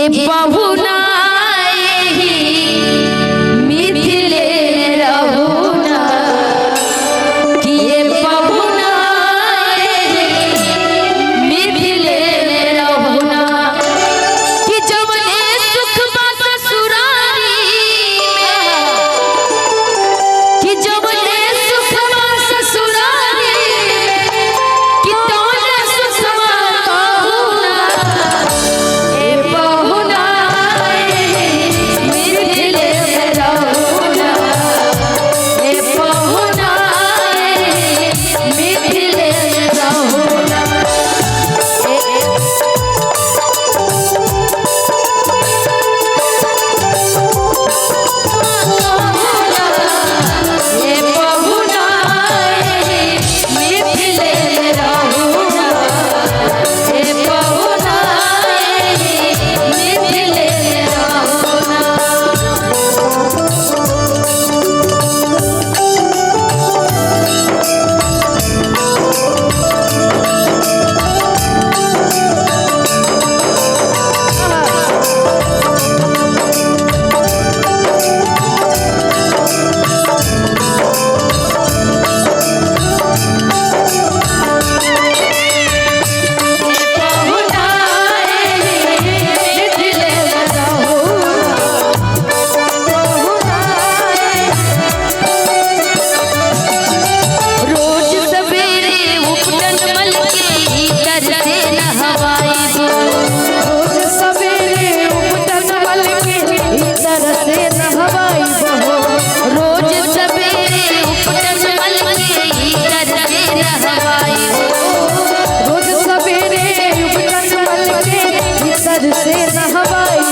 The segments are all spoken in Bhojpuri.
ए बहुना मिथिले रहुना कि ए बहुना मिथिले रहुना कि जवने सुख बात ससुरारी में कि जवने सुख बात ससुरारी कि तोने सुखवा बहुना ए बहुना मिथिले रहुना ए बहुना मिथिले रहुना ए बहुना मिथिले रहुना ए बहुना मिथिले रहुना रोज सवेरे उपटन मल के इतर से नहवाई रोज सवेरे उपटन मल के इतर से नहवाई रोज सवेरे उपटन मल के इतर से नहवाई रोज सवेरे उपटन मल के इतर से नहवाई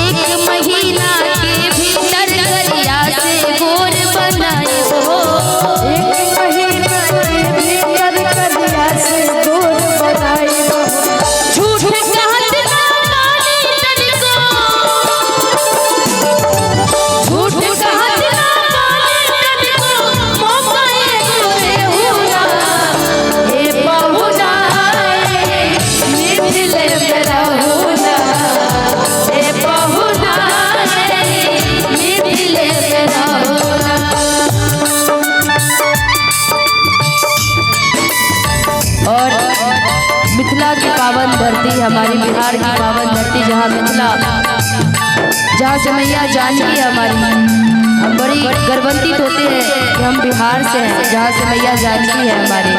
एक महीना के भीतर गरिया से गोर बनाई एक महीना के भीतर गरिया से गोर बनाई झूठ कहत ना मानी तनिको झूठ कहत ना मानी तनिको मौका एगो देहुना ए बहुना मिथिले रहुना ए बहुना मिथिले रहुना और मिथिला की पावन धरती हमारी बिहार की पावन धरती जहाँ मिथिला जहाँ से मैया जानकी है हमारी हम बड़ी गर्वान्वित होते हैं कि हम बिहार से हैं जहाँ से मैया जानकी है हमारी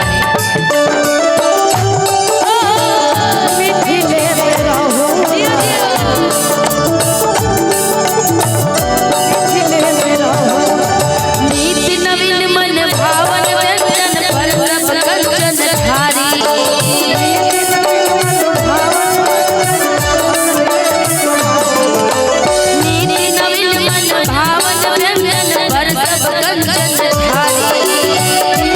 मिथिले नीति नवीन मन भावन व्यंजन पर सब कंचन धारी नीति नवीन मन भावन व्यंजन पर सब कंचन धारी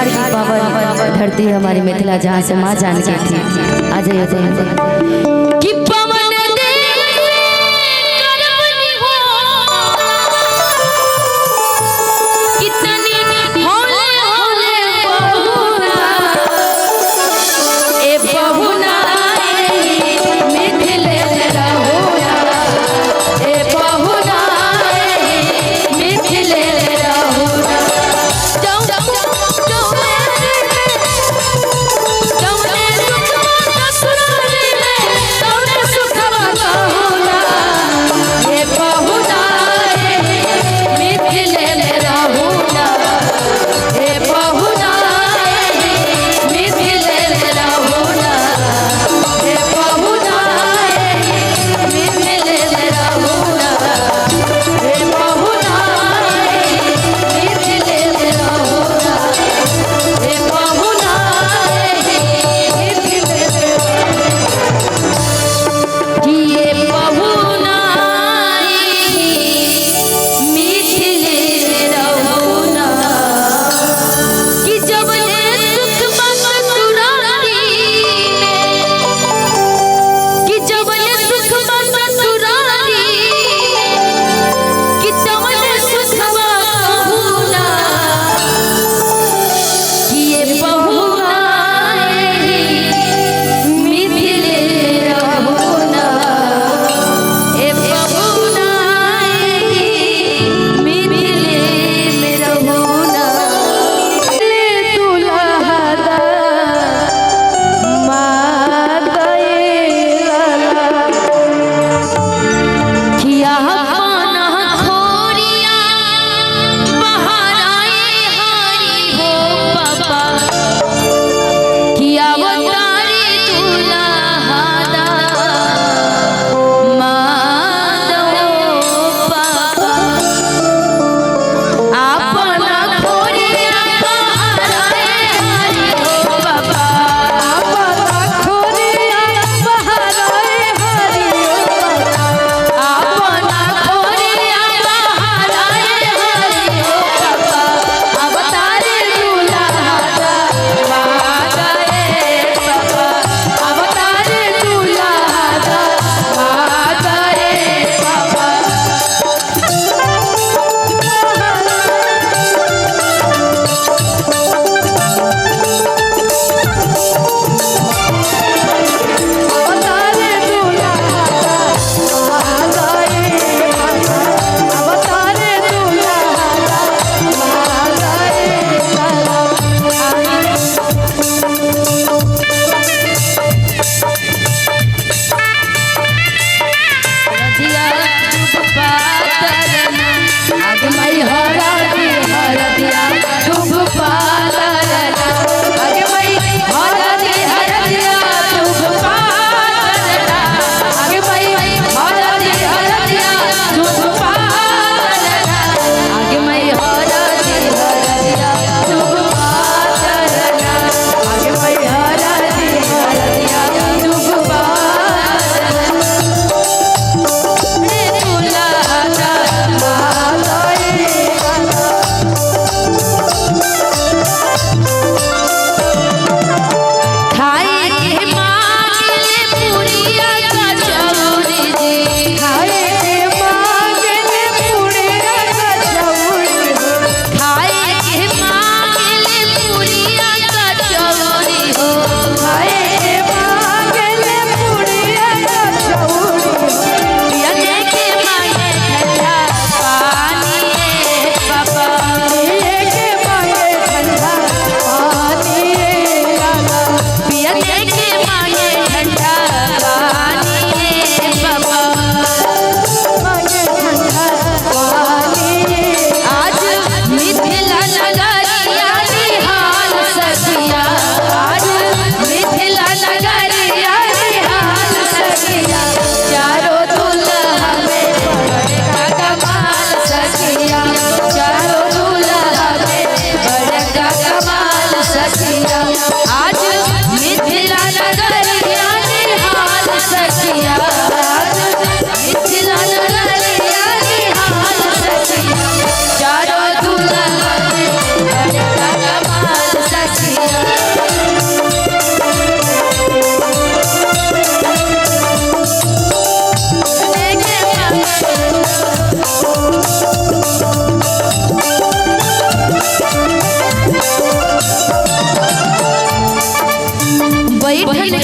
बिहार की पावन धरती हमारी मिथिला, जहाँ से माँ जानकी थी। आ जाइए कि पवन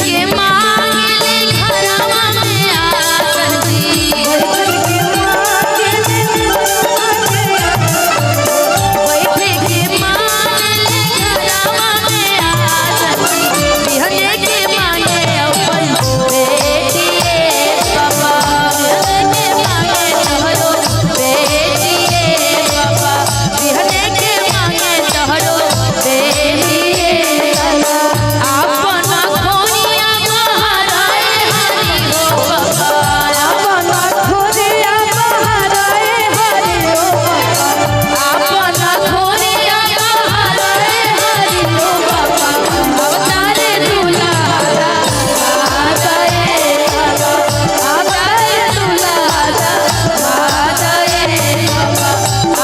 के मांगले घरवा में आसन जी बैठ के मांगले घरवा में आसन जी बिहने के मांगे अपन बेटिए बाबा बिहने के मांगे तोहरो बेटिए बाबा बिहने के मांगे तोहरो बेटिए अपना खोनिया बहराए हरि हो बाबा अपना खोनिया बहराए हरि हो बाबा अपना खोनिया बहराए हरि हो बाबा अवतारे दुलारा माताए बाबा अवतारे दुलारा माताए बाबा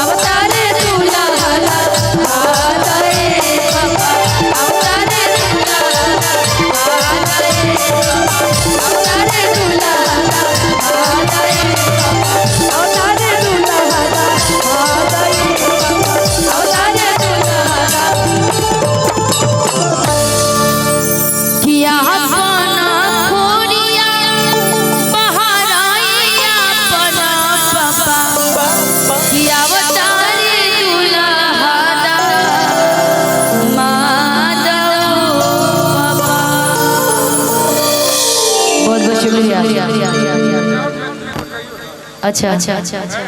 अवतारे दुलारा माताए बाबा अवतारे दुलारा माताए बाबा अवतारे दुलारा माताए बाबा अवतारे दुलारा माताए बाबा अवतारे दुलारा किया अपना खोरिया बहराइया अपना पापा किया अवतारे दुलारा माधव बाबा बहुत बहुत शुक्रिया अच्छा अच्छा अच्छा अच्छा